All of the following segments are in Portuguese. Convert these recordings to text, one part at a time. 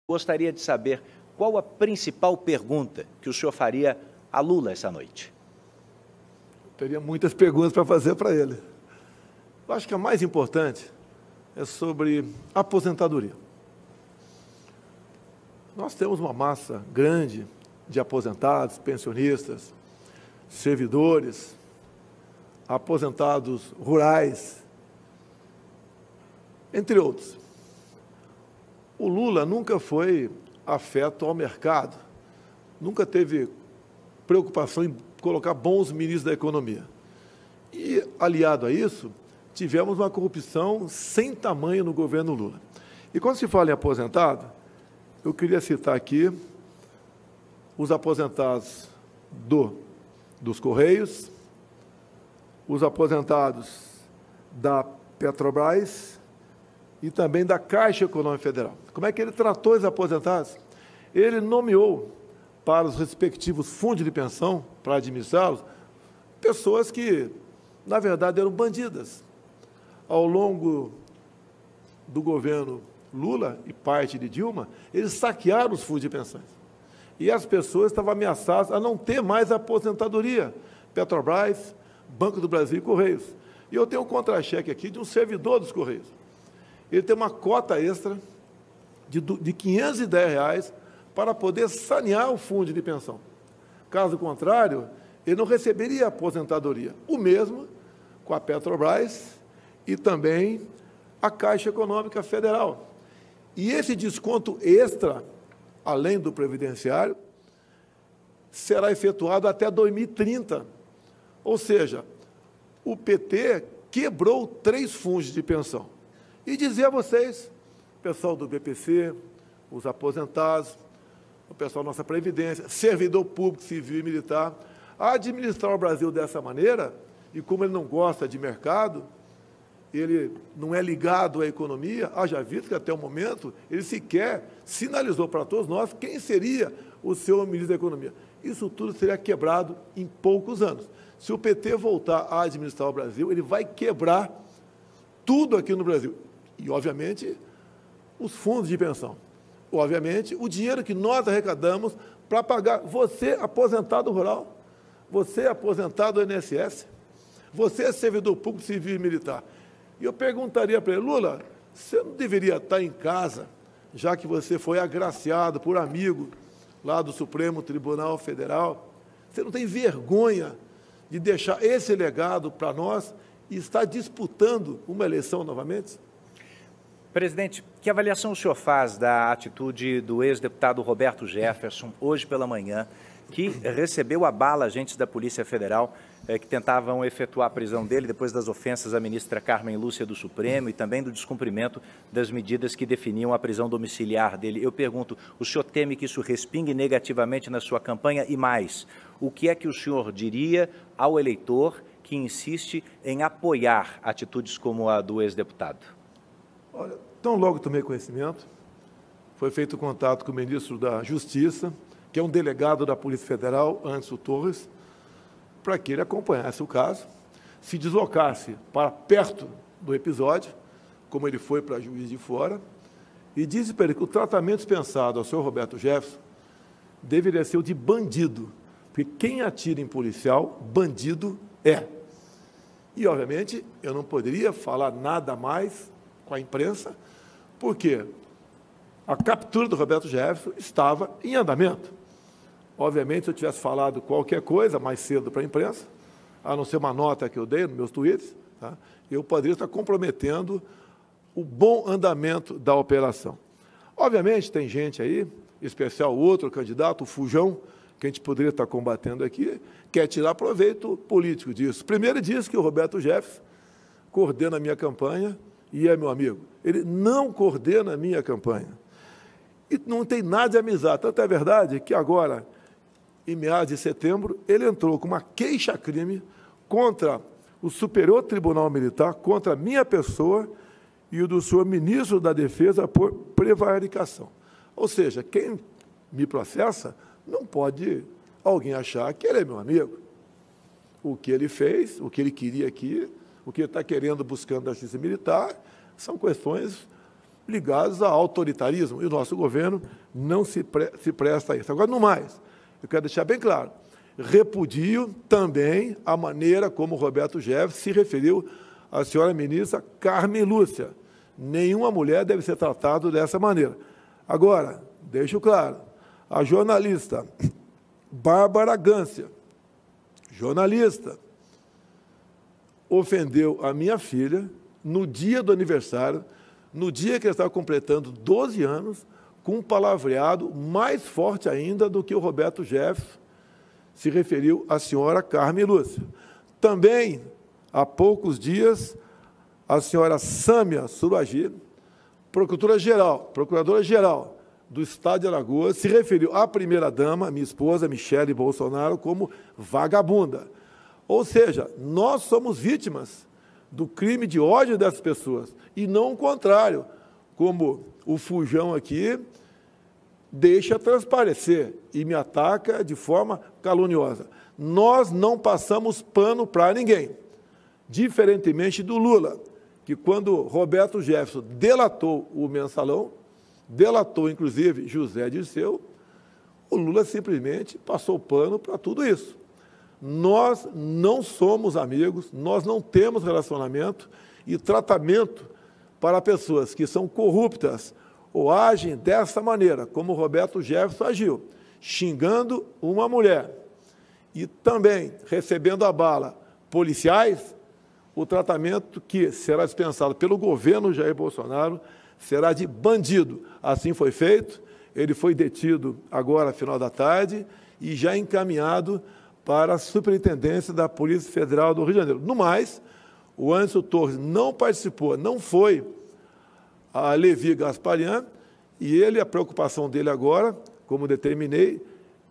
Gostaria de saber qual a principal pergunta que o senhor faria a Lula essa noite. Teria muitas perguntas para fazer para ele. Eu acho que a mais importante é sobre aposentadoria. Nós temos uma massa grande de aposentados, pensionistas, servidores, aposentados rurais, entre outros. O Lula nunca foi afeto ao mercado, nunca teve preocupação em colocar bons ministros da economia. E, aliado a isso, tivemos uma corrupção sem tamanho no governo Lula. E quando se fala em aposentado, eu queria citar aqui os aposentados dos Correios, os aposentados da Petrobras e também da Caixa Econômica Federal. Como é que ele tratou os aposentados? Ele nomeou para os respectivos fundos de pensão, para administrá-los, pessoas que, na verdade, eram bandidas. Ao longo do governo Lula e parte de Dilma, eles saquearam os fundos de pensões. E as pessoas estavam ameaçadas a não ter mais aposentadoria. Petrobras, Banco do Brasil e Correios. E eu tenho um contra-cheque aqui de um servidor dos Correios. Ele tem uma cota extra de R$510 para poder sanear o fundo de pensão. Caso contrário, ele não receberia aposentadoria. O mesmo com a Petrobras e também a Caixa Econômica Federal. E esse desconto extra, além do previdenciário, será efetuado até 2030. Ou seja, o PT quebrou 3 fundos de pensão. E dizer a vocês, pessoal do BPC, os aposentados, o pessoal da nossa Previdência, servidor público, civil e militar, a administrar o Brasil dessa maneira, e como ele não gosta de mercado, ele não é ligado à economia, haja visto que até o momento ele sequer sinalizou para todos nós quem seria o seu ministro da Economia. Isso tudo seria quebrado em poucos anos. Se o PT voltar a administrar o Brasil, ele vai quebrar tudo aqui no Brasil. E, obviamente, os fundos de pensão. Obviamente, o dinheiro que nós arrecadamos para pagar você, aposentado rural, você, aposentado do INSS, você, servidor público, civil e militar. E eu perguntaria para ele, Lula, você não deveria estar em casa, já que você foi agraciado por amigo lá do Supremo Tribunal Federal? Você não tem vergonha de deixar esse legado para nós e estar disputando uma eleição novamente? Presidente, que avaliação o senhor faz da atitude do ex-deputado Roberto Jefferson, hoje pela manhã, que recebeu a bala agentes da Polícia Federal que tentavam efetuar a prisão dele depois das ofensas à ministra Carmen Lúcia do Supremo e também do descumprimento das medidas que definiam a prisão domiciliar dele. Eu pergunto, o senhor teme que isso respingue negativamente na sua campanha? E mais, o que é que o senhor diria ao eleitor que insiste em apoiar atitudes como a do ex-deputado? Olha, tão logo tomei conhecimento, foi feito contato com o ministro da Justiça, que é um delegado da Polícia Federal, Anderson Torres, para que ele acompanhasse o caso, se deslocasse para perto do episódio, como ele foi para Juiz de Fora, e disse para ele que o tratamento dispensado ao senhor Roberto Jefferson deveria ser o de bandido, porque quem atira em policial, bandido é. E, obviamente, eu não poderia falar nada mais com a imprensa, porque a captura do Roberto Jefferson estava em andamento. Obviamente, se eu tivesse falado qualquer coisa mais cedo para a imprensa, a não ser uma nota que eu dei nos meus tweets, tá, eu poderia estar comprometendo o bom andamento da operação. Obviamente, tem gente aí, em especial outro candidato, o Fujão, que a gente poderia estar combatendo aqui, quer tirar proveito político disso. Primeiro, diz que o Roberto Jefferson coordena a minha campanha e é meu amigo. Ele não coordena a minha campanha. E não tem nada de amizade. Tanto é verdade que agora, em meados de setembro, ele entrou com uma queixa-crime contra o Superior Tribunal Militar, contra a minha pessoa e o do senhor ministro da Defesa por prevaricação. Ou seja, quem me processa não pode alguém achar que ele é meu amigo. O que ele fez, o que ele queria aqui, o que ele está querendo, buscando da justiça militar, são questões ligados ao autoritarismo, e o nosso governo não se presta a isso. Agora, no mais, eu quero deixar bem claro, repudio também a maneira como o Roberto Jefferson se referiu à senhora ministra Carmen Lúcia. Nenhuma mulher deve ser tratada dessa maneira. Agora, deixo claro, a jornalista Bárbara Gância, jornalista, ofendeu a minha filha no dia do aniversário, no dia que ela estava completando 12 anos, com um palavreado mais forte ainda do que o Roberto Jefferson se referiu à senhora Carmen Lúcia. Também, há poucos dias, a senhora Sâmia Suragi, procuradora-geral do Estado de Alagoas, se referiu à primeira-dama, minha esposa, Michele Bolsonaro, como vagabunda. Ou seja, nós somos vítimas do crime de ódio dessas pessoas, e não o contrário, como o Fujão aqui deixa transparecer e me ataca de forma caluniosa. Nós não passamos pano para ninguém, diferentemente do Lula, que quando Roberto Jefferson delatou o Mensalão, delatou, inclusive, José Dirceu, o Lula simplesmente passou pano para tudo isso. Nós não somos amigos, nós não temos relacionamento e tratamento para pessoas que são corruptas ou agem dessa maneira, como o Roberto Jefferson agiu, xingando uma mulher e também recebendo a bala policiais, o tratamento que será dispensado pelo governo Jair Bolsonaro será de bandido. Assim foi feito, ele foi detido agora, final da tarde, e já encaminhado para a Superintendência da Polícia Federal do Rio de Janeiro. No mais, o Anderson Torres não participou, não foi a Levi Gasparian, e ele, a preocupação dele agora, como determinei,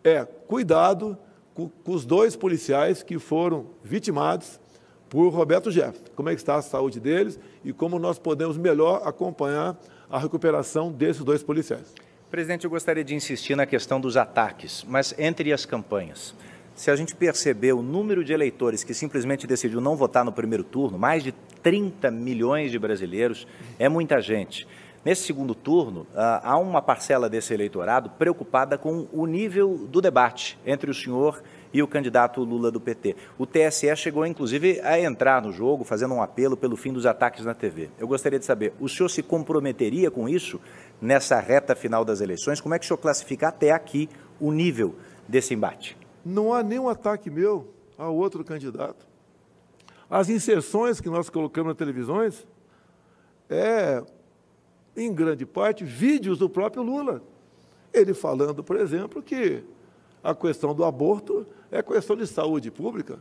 é cuidado com os 2 policiais que foram vitimados por Roberto Jefferson. Como é que está a saúde deles e como nós podemos melhor acompanhar a recuperação desses 2 policiais. Presidente, eu gostaria de insistir na questão dos ataques, mas entre as campanhas, se a gente perceber o número de eleitores que simplesmente decidiu não votar no primeiro turno, mais de 30 milhões de brasileiros, é muita gente. Nesse segundo turno, há uma parcela desse eleitorado preocupada com o nível do debate entre o senhor e o candidato Lula do PT. O TSE chegou, inclusive, a entrar no jogo, fazendo um apelo pelo fim dos ataques na TV. Eu gostaria de saber, o senhor se comprometeria com isso nessa reta final das eleições? Como é que o senhor classifica até aqui o nível desse embate? Não há nenhum ataque meu a outro candidato. As inserções que nós colocamos nas televisões em grande parte, vídeos do próprio Lula. Ele falando, por exemplo, que a questão do aborto é questão de saúde pública.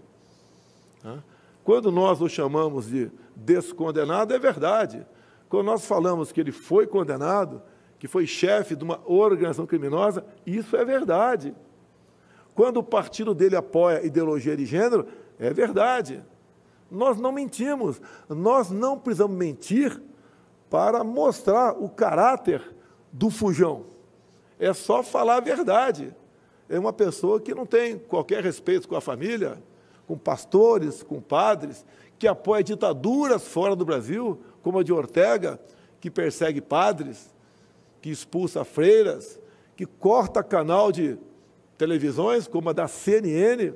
Quando nós o chamamos de descondenado, é verdade. Quando nós falamos que ele foi condenado, que foi chefe de uma organização criminosa, isso é verdade. Quando o partido dele apoia ideologia de gênero, é verdade. Nós não mentimos. Nós não precisamos mentir para mostrar o caráter do Fujão. É só falar a verdade. É uma pessoa que não tem qualquer respeito com a família, com pastores, com padres, que apoia ditaduras fora do Brasil, como a de Ortega, que persegue padres, que expulsa freiras, que corta canal de televisões, como a da CNN,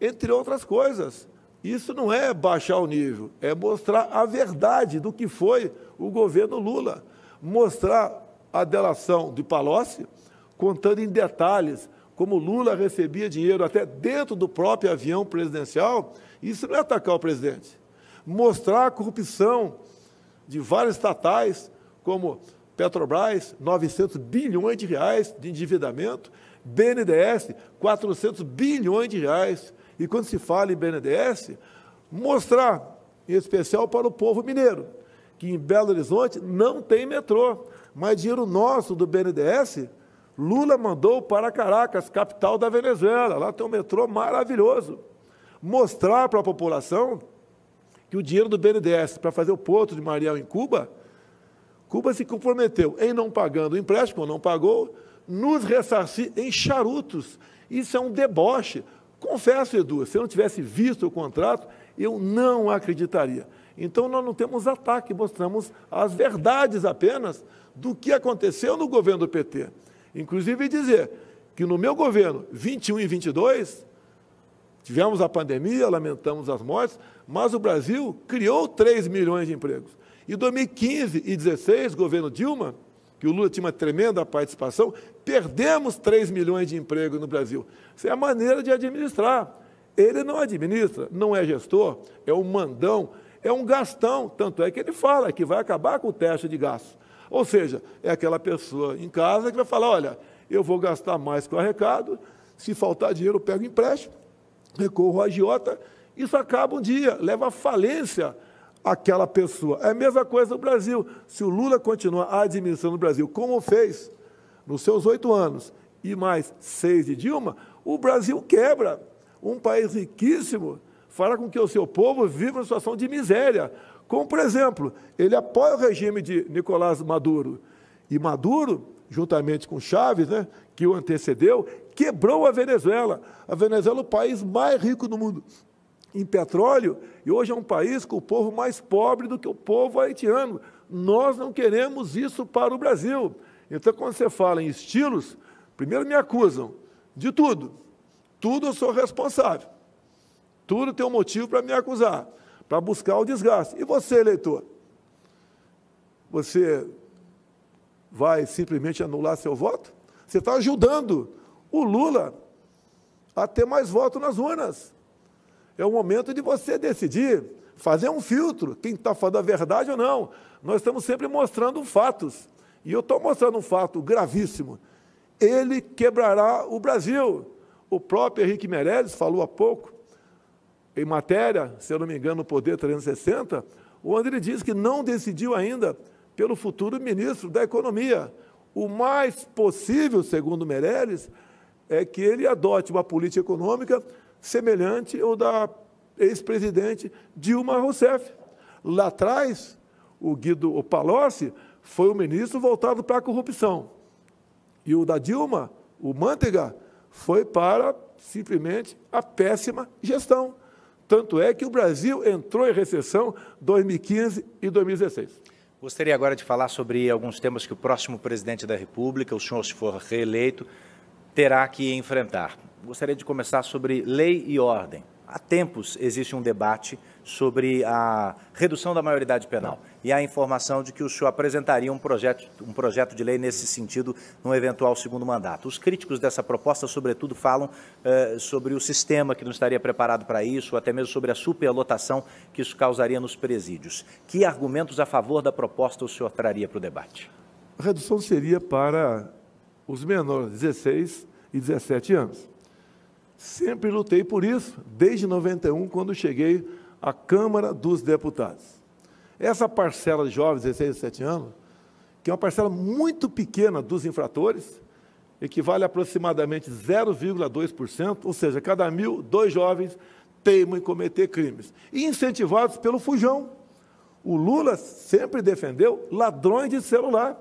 entre outras coisas. Isso não é baixar o nível, é mostrar a verdade do que foi o governo Lula. Mostrar a delação de Palocci, contando em detalhes como Lula recebia dinheiro até dentro do próprio avião presidencial, isso não é atacar o presidente. Mostrar a corrupção de várias estatais, como Petrobras, 900 bilhões de reais de endividamento, BNDES, 400 bilhões de reais. E quando se fala em BNDES, mostrar, em especial para o povo mineiro, que em Belo Horizonte não tem metrô, mas dinheiro nosso do BNDES, Lula mandou para Caracas, capital da Venezuela. Lá tem um metrô maravilhoso. Mostrar para a população que o dinheiro do BNDES para fazer o Porto de Mariel em Cuba, Cuba se comprometeu em não pagando o empréstimo, não pagou, nos ressarcir em charutos. Isso é um deboche. Confesso, Edu, se eu não tivesse visto o contrato, eu não acreditaria. Então, nós não temos ataque, mostramos as verdades apenas do que aconteceu no governo do PT. Inclusive dizer que no meu governo, 21 e 22, tivemos a pandemia, lamentamos as mortes, mas o Brasil criou 3 milhões de empregos. Em 2015 e 16, governo Dilma, que o Lula tinha uma tremenda participação, perdemos 3 milhões de empregos no Brasil. Isso é a maneira de administrar. Ele não administra, não é gestor, é um mandão, é um gastão. Tanto é que ele fala que vai acabar com o teto de gasto. Ou seja, é aquela pessoa em casa que vai falar, olha, eu vou gastar mais com o arrecado, se faltar dinheiro eu pego empréstimo, recorro à agiota, isso acaba um dia, leva à falência aquela pessoa. É a mesma coisa no Brasil. Se o Lula continuar administrando o Brasil como fez nos seus 8 anos e mais 6 de Dilma, o Brasil quebra. Um país riquíssimo fará com que o seu povo viva uma situação de miséria. Como, por exemplo, ele apoia o regime de Nicolás Maduro. E Maduro, juntamente com Chávez, né, que o antecedeu, quebrou a Venezuela. A Venezuela é o país mais rico do mundo em petróleo, e hoje é um país com o povo mais pobre do que o povo haitiano. Nós não queremos isso para o Brasil. Então, quando você fala em estilos, primeiro me acusam de tudo. Tudo eu sou responsável. Tudo tem um motivo para me acusar, para buscar o desgaste. E você, eleitor? Você vai simplesmente anular seu voto? Você está ajudando o Lula a ter mais votos nas urnas. É o momento de você decidir, fazer um filtro, quem está falando a verdade ou não. Nós estamos sempre mostrando fatos. E eu estou mostrando um fato gravíssimo. Ele quebrará o Brasil. O próprio Henrique Meirelles falou há pouco, em matéria, se eu não me engano, no Poder 360, onde ele diz que não decidiu ainda pelo futuro ministro da Economia. O mais possível, segundo Meirelles, é que ele adote uma política econômica semelhante ao da ex-presidente Dilma Rousseff. Lá atrás, o Palocci foi o ministro voltado para a corrupção. E o da Dilma, o Manteiga, foi para, simplesmente, a péssima gestão. Tanto é que o Brasil entrou em recessão em 2015 e 2016. Gostaria agora de falar sobre alguns temas que o próximo presidente da República, o senhor, se for reeleito, terá que enfrentar. Gostaria de começar sobre lei e ordem. Há tempos existe um debate sobre a redução da maioridade penal. E há a informação de que o senhor apresentaria um projeto de lei nesse sentido num eventual segundo mandato. Os críticos dessa proposta, sobretudo, falam sobre o sistema que não estaria preparado para isso, ou até mesmo sobre a superlotação que isso causaria nos presídios. Que argumentos a favor da proposta o senhor traria para o debate? A redução seria para os menores, 16 e 17 anos. Sempre lutei por isso, desde 91, quando cheguei à Câmara dos Deputados. Essa parcela de jovens, 16 e 17 anos, que é uma parcela muito pequena dos infratores, equivale a aproximadamente 0,2%, ou seja, cada 1.000, 2 jovens teimam em cometer crimes. E incentivados pelo fujão. O Lula sempre defendeu ladrões de celular,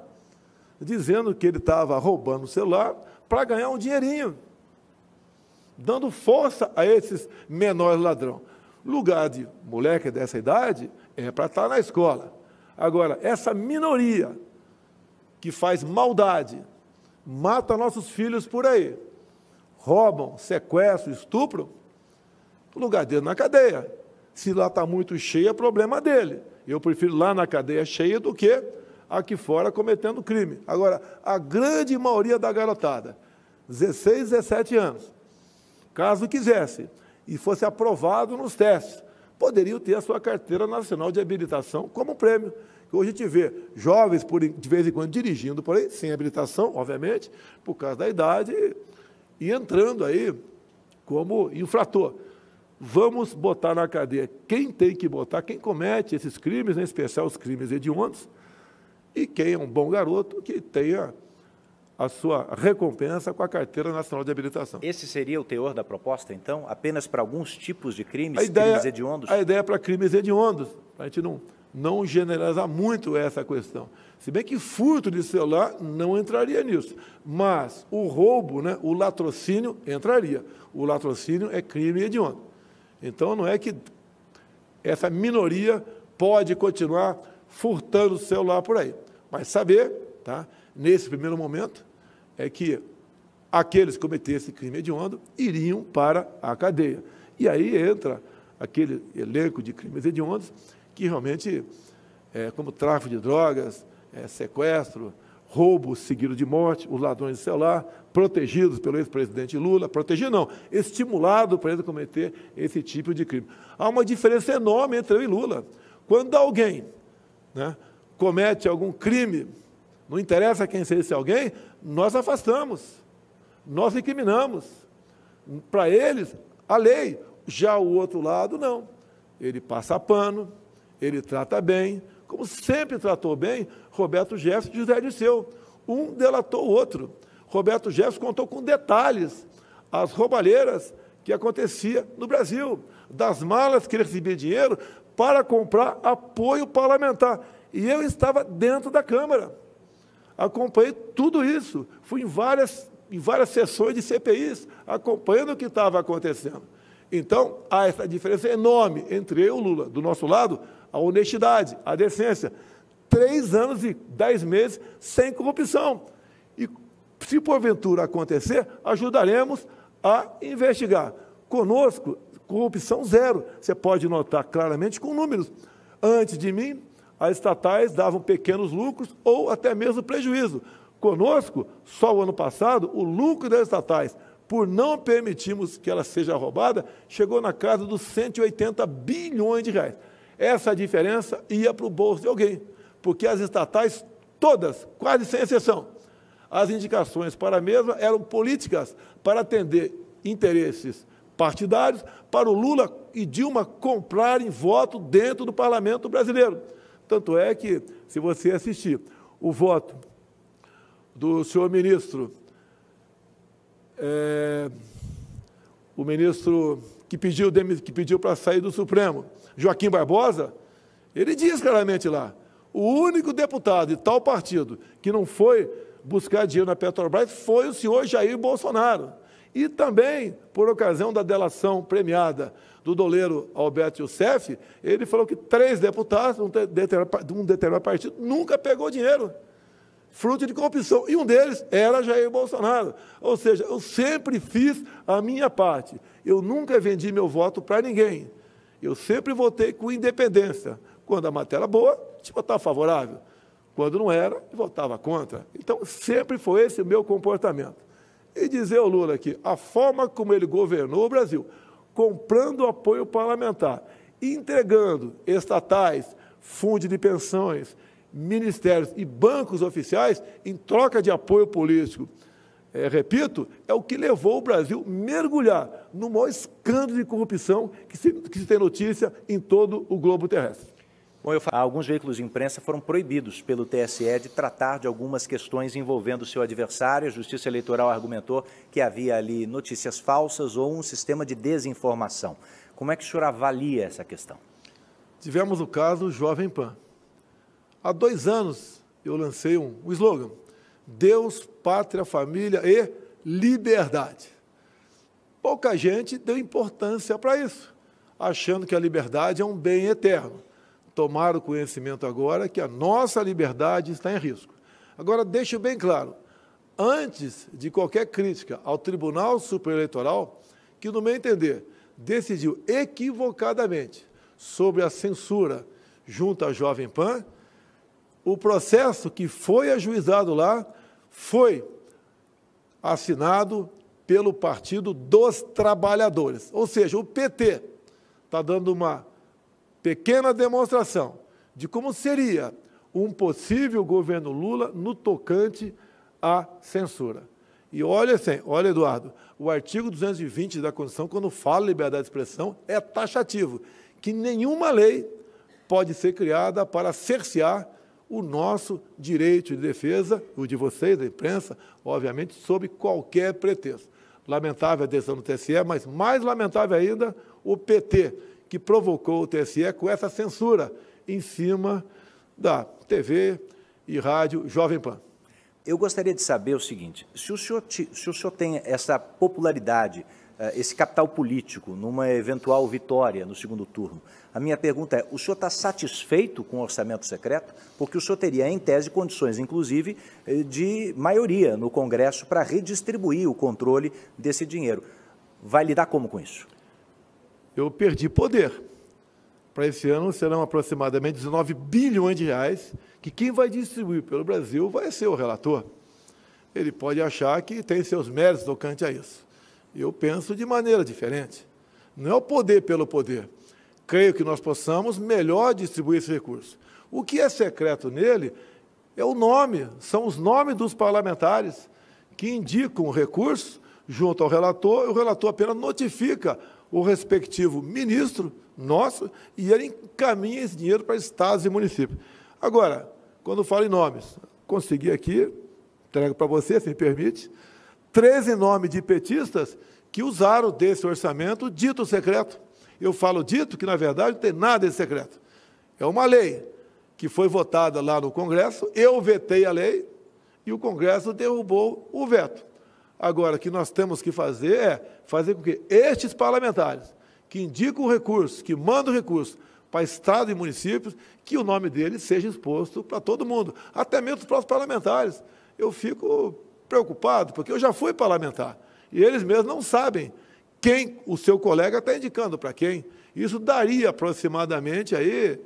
dizendo que ele estava roubando o celular para ganhar um dinheirinho, dando força a esses menores ladrões. Lugar de moleque dessa idade é para estar na escola. Agora, essa minoria que faz maldade, mata nossos filhos por aí, roubam, sequestram, estupram, o lugar dele na cadeia. Se lá está muito cheio, é problema dele. Eu prefiro lá na cadeia cheia do que aqui fora cometendo crime. Agora, a grande maioria da garotada, 16, 17 anos, caso quisesse e fosse aprovado nos testes, poderiam ter a sua carteira nacional de habilitação como prêmio. Hoje a gente vê jovens, de vez em quando, dirigindo por aí, sem habilitação, obviamente, por causa da idade, e entrando aí como infrator. Vamos botar na cadeia quem tem que botar, quem comete esses crimes, em especial os crimes hediondos, e quem é um bom garoto que tenha a sua recompensa com a Carteira Nacional de Habilitação. Esse seria o teor da proposta, então? Apenas para alguns tipos de crimes, crimes hediondos? A ideia é para crimes hediondos, para a gente não generalizar muito essa questão. Se bem que furto de celular não entraria nisso, mas o roubo, né, o latrocínio entraria. O latrocínio é crime hediondo. Então, não é que essa minoria pode continuar furtando o celular por aí. Mas saber, tá, nesse primeiro momento, é que aqueles que cometessem crime hediondo iriam para a cadeia. E aí entra aquele elenco de crimes hediondos que realmente, como tráfico de drogas, sequestro, roubo seguido de morte, os ladrões de celular, protegidos pelo ex-presidente Lula, protegido não, estimulado para ele cometer esse tipo de crime. Há uma diferença enorme entre eu e Lula. Quando alguém, né, comete algum crime, não interessa quem seja esse alguém, nós afastamos, nós incriminamos. Para eles, a lei. Já o outro lado, não. Ele passa pano, ele trata bem, como sempre tratou bem Roberto Jefferson e José Dirceu. Um delatou o outro. Roberto Jefferson contou com detalhes as roubalheiras que acontecia no Brasil, das malas que ele recebia dinheiro para comprar apoio parlamentar. E eu estava dentro da Câmara. Acompanhei tudo isso. Fui em várias sessões de CPIs, acompanhando o que estava acontecendo. Então, há essa diferença enorme entre eu e o Lula. Do nosso lado, a honestidade, a decência. 3 anos e 10 meses sem corrupção. E, se porventura acontecer, ajudaremos a investigar. Conosco, corrupção zero. Você pode notar claramente com números. Antes de mim, as estatais davam pequenos lucros ou até mesmo prejuízo. Conosco, só o ano passado, o lucro das estatais, por não permitirmos que ela seja roubada, chegou na casa dos 180 bilhões de reais. Essa diferença ia para o bolso de alguém, porque as estatais, todas, quase sem exceção, as indicações para a mesma eram políticas para atender interesses partidários, para o Lula e Dilma comprarem voto dentro do parlamento brasileiro. Tanto é que, se você assistir o voto do senhor ministro, o ministro que pediu para sair do Supremo, Joaquim Barbosa, ele diz claramente lá, o único deputado de tal partido que não foi buscar dinheiro na Petrobras foi o senhor Jair Bolsonaro. E também, por ocasião da delação premiada do doleiro Alberto Youssef, ele falou que 3 deputados de um determinado partido nunca pegou dinheiro, fruto de corrupção, e um deles era Jair Bolsonaro. Ou seja, eu sempre fiz a minha parte. Eu nunca vendi meu voto para ninguém. Eu sempre votei com independência. Quando a matéria era boa, te votava favorável. Quando não era, votava contra. Então, sempre foi esse o meu comportamento. E dizer ao Lula que a forma como ele governou o Brasil, comprando apoio parlamentar, entregando estatais, fundos de pensões, ministérios e bancos oficiais em troca de apoio político, repito, é o que levou o Brasil a mergulhar no maior escândalo de corrupção que se tem notícia em todo o globo terrestre. Bom, alguns veículos de imprensa foram proibidos pelo TSE de tratar de algumas questões envolvendo o seu adversário. A Justiça Eleitoral argumentou que havia ali notícias falsas ou um sistema de desinformação. Como é que o senhor avalia essa questão? Tivemos o caso Jovem Pan. Há 2 anos eu lancei um slogan, Deus, Pátria, Família e Liberdade. Pouca gente deu importância para isso, achando que a liberdade é um bem eterno. Tomaram conhecimento agora que a nossa liberdade está em risco. Agora, deixo bem claro, antes de qualquer crítica ao Tribunal Superior Eleitoral, que, no meu entender, decidiu equivocadamente sobre a censura junto à Jovem Pan, o processo que foi ajuizado lá foi assinado pelo Partido dos Trabalhadores. Ou seja, o PT está dando uma pequena demonstração de como seria um possível governo Lula no tocante à censura. E olha, Eduardo, o artigo 220 da Constituição, quando fala liberdade de expressão, é taxativo, que nenhuma lei pode ser criada para cercear o nosso direito de defesa, o de vocês, da imprensa, obviamente, sob qualquer pretexto. Lamentável a decisão do TSE, mas mais lamentável ainda o PT, que provocou o TSE com essa censura em cima da TV e rádio Jovem Pan. Eu gostaria de saber o seguinte, se o senhor tem essa popularidade esse capital político numa eventual vitória no segundo turno. A minha pergunta é, o senhor está satisfeito com o orçamento secreto? Porque o senhor teria, em tese, condições, inclusive, de maioria no Congresso para redistribuir o controle desse dinheiro. Vai lidar como com isso? Eu perdi poder. Para esse ano serão aproximadamente 19 bilhões de reais, que quem vai distribuir pelo Brasil vai ser o relator. Ele pode achar que tem seus méritos tocante a isso. Eu penso de maneira diferente. Não é o poder pelo poder. Creio que nós possamos melhor distribuir esse recurso. O que é secreto nele é o nome, são os nomes dos parlamentares que indicam o recurso junto ao relator, e o relator apenas notifica o respectivo ministro nosso e ele encaminha esse dinheiro para estados e municípios. Agora, quando falo em nomes, consegui aqui, entrego para você, se me permite, 13 nomes de petistas que usaram desse orçamento dito secreto. Eu falo dito que, na verdade, não tem nada de secreto. É uma lei que foi votada lá no Congresso, eu vetei a lei e o Congresso derrubou o veto. Agora, o que nós temos que fazer é fazer com que estes parlamentares, que indicam o recurso, que mandam o recurso para Estado e municípios, que o nome deles seja exposto para todo mundo, até mesmo os próprios parlamentares. Eu fico preocupado, porque eu já fui parlamentar, e eles mesmos não sabem quem o seu colega está indicando para quem. Isso daria aproximadamente aí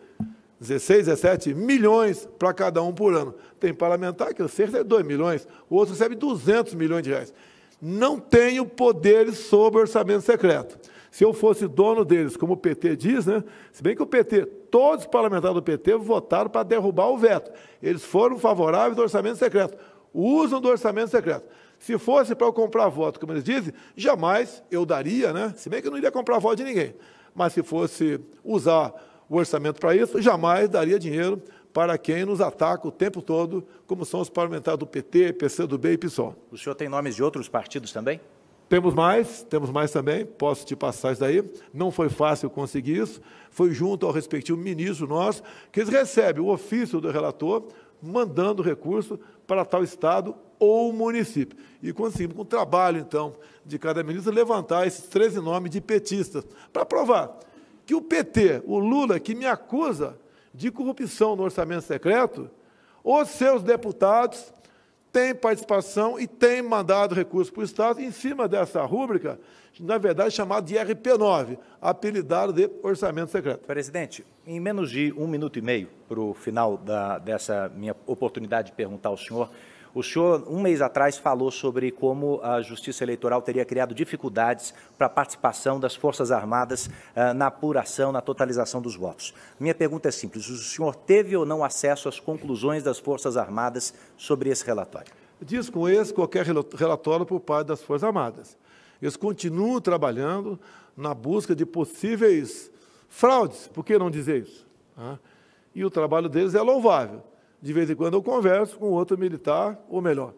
16, 17 milhões para cada um por ano. Tem parlamentar que eu sei recebe 2 milhões, o outro recebe 200 milhões de reais. Não tenho poderes sobre orçamento secreto. Se eu fosse dono deles, como o PT diz, né? Se bem que o PT, todos os parlamentares do PT votaram para derrubar o veto. Eles foram favoráveis ao orçamento secreto, usam do orçamento secreto. Se fosse para eu comprar voto, como eles dizem, jamais eu daria, né? Se bem que eu não iria comprar voto de ninguém. Mas se fosse usar o orçamento para isso, jamais daria dinheiro para quem nos ataca o tempo todo, como são os parlamentares do PT, PCdoB e PSOL. O senhor tem nomes de outros partidos também? Temos mais também, posso te passar isso daí. Não foi fácil conseguir isso, foi junto ao respectivo ministro nosso, que eles recebem o ofício do relator, mandando recurso para tal estado ou município. E conseguimos, com o trabalho, então, de cada ministro, levantar esses 13 nomes de petistas, para provar que o PT, o Lula, que me acusa de corrupção no orçamento secreto, os seus deputados têm participação e têm mandado recursos para o Estado em cima dessa rúbrica, na verdade, chamada de RP9, apelidado de orçamento secreto. Presidente, em menos de 1 minuto e meio, para o final dessa minha oportunidade de perguntar ao senhor, o senhor, um mês atrás, falou sobre como a Justiça Eleitoral teria criado dificuldades para a participação das Forças Armadas na apuração, na totalização dos votos. Minha pergunta é simples, o senhor teve ou não acesso às conclusões das Forças Armadas sobre esse relatório? Desconheço qualquer relatório por parte das Forças Armadas. Eles continuam trabalhando na busca de possíveis fraudes, por que não dizer isso? E o trabalho deles é louvável. De vez em quando eu converso com outro militar, ou melhor,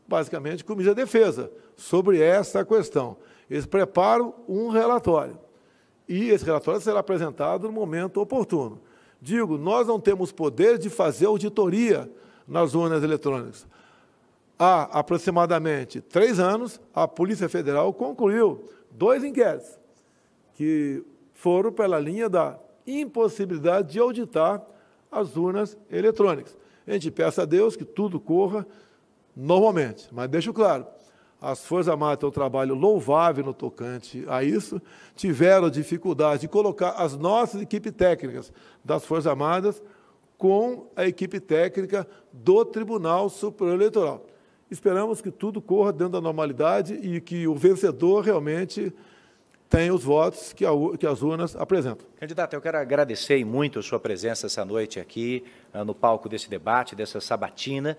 basicamente com o ministro da Defesa, sobre essa questão. Eles preparam um relatório, e esse relatório será apresentado no momento oportuno. Digo, nós não temos poder de fazer auditoria nas urnas eletrônicas. Há aproximadamente 3 anos, a Polícia Federal concluiu 2 inquéritos, que foram pela linha da impossibilidade de auditar as urnas eletrônicas. A gente peça a Deus que tudo corra normalmente, mas deixo claro, as Forças Armadas têm um trabalho louvável no tocante a isso, tiveram dificuldade de colocar as nossas equipes técnicas das Forças Armadas com a equipe técnica do Tribunal Superior Eleitoral. Esperamos que tudo corra dentro da normalidade e que o vencedor realmente tem os votos que as urnas apresentam. Candidato, eu quero agradecer muito a sua presença essa noite aqui no palco desse debate, dessa sabatina,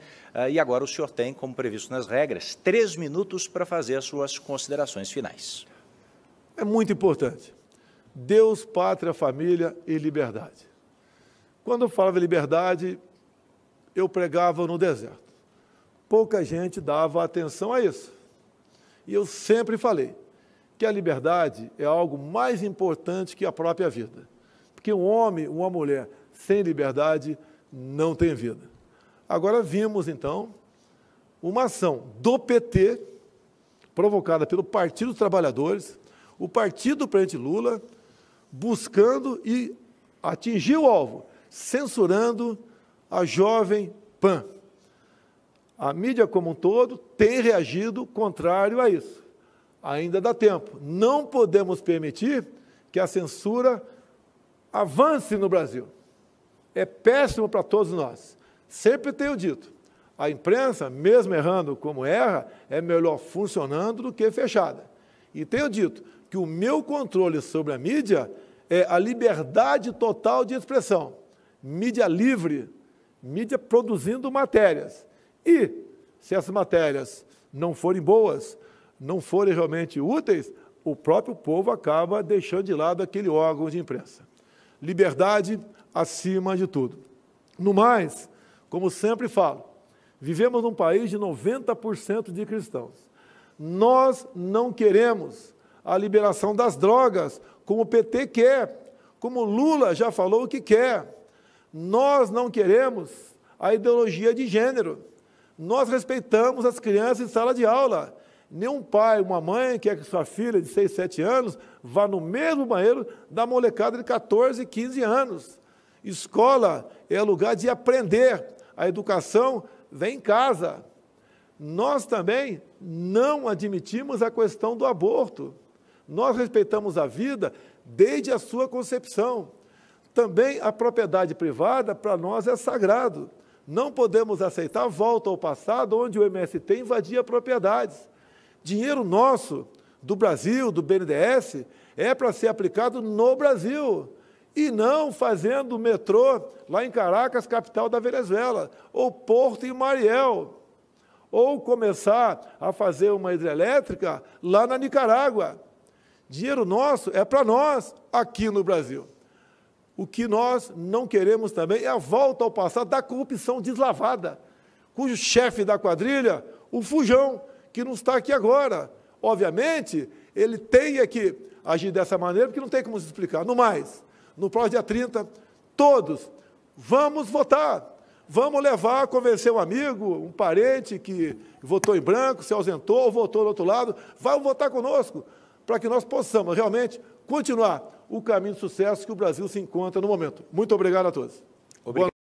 e agora o senhor tem, como previsto nas regras, 3 minutos para fazer as suas considerações finais. É muito importante. Deus, pátria, família e liberdade. Quando eu falava liberdade, eu pregava no deserto. Pouca gente dava atenção a isso. E eu sempre falei que a liberdade é algo mais importante que a própria vida. Porque um homem, uma mulher sem liberdade não tem vida. Agora vimos, então, uma ação do PT, provocada pelo Partido dos Trabalhadores, o partido do presidente Lula buscando e atingir o alvo, censurando a Jovem Pan. A mídia como um todo tem reagido contrário a isso. Ainda dá tempo. Não podemos permitir que a censura avance no Brasil. É péssimo para todos nós. Sempre tenho dito, a imprensa, mesmo errando como erra, é melhor funcionando do que fechada. E tenho dito que o meu controle sobre a mídia é a liberdade total de expressão. Mídia livre, mídia produzindo matérias. E, se essas matérias não forem boas, não forem realmente úteis, o próprio povo acaba deixando de lado aquele órgão de imprensa. Liberdade acima de tudo. No mais, como sempre falo, vivemos num país de 90% de cristãos. Nós não queremos a liberação das drogas, como o PT quer, como Lula já falou que quer. Nós não queremos a ideologia de gênero. Nós respeitamos as crianças em sala de aula. Nenhum pai, uma mãe quer que sua filha de 6, 7 anos vá no mesmo banheiro da molecada de 14, 15 anos. Escola é lugar de aprender. A educação vem em casa. Nós também não admitimos a questão do aborto. Nós respeitamos a vida desde a sua concepção. Também a propriedade privada, para nós, é sagrado. Não podemos aceitar a volta ao passado, onde o MST invadia propriedades. Dinheiro nosso, do Brasil, do BNDES, é para ser aplicado no Brasil, e não fazendo metrô lá em Caracas, capital da Venezuela, ou Porto em Mariel, ou começar a fazer uma hidrelétrica lá na Nicarágua. Dinheiro nosso é para nós, aqui no Brasil. O que nós não queremos também é a volta ao passado da corrupção deslavada, cujo chefe da quadrilha, o Fujão, que não está aqui agora. Obviamente, ele tem que agir dessa maneira, porque não tem como se explicar. No mais, no próximo dia 30, todos vamos votar. Vamos levar, convencer um amigo, um parente que votou em branco, se ausentou ou votou do outro lado, vai votar conosco, para que nós possamos realmente continuar o caminho de sucesso que o Brasil se encontra no momento. Muito obrigado a todos. Obrigado.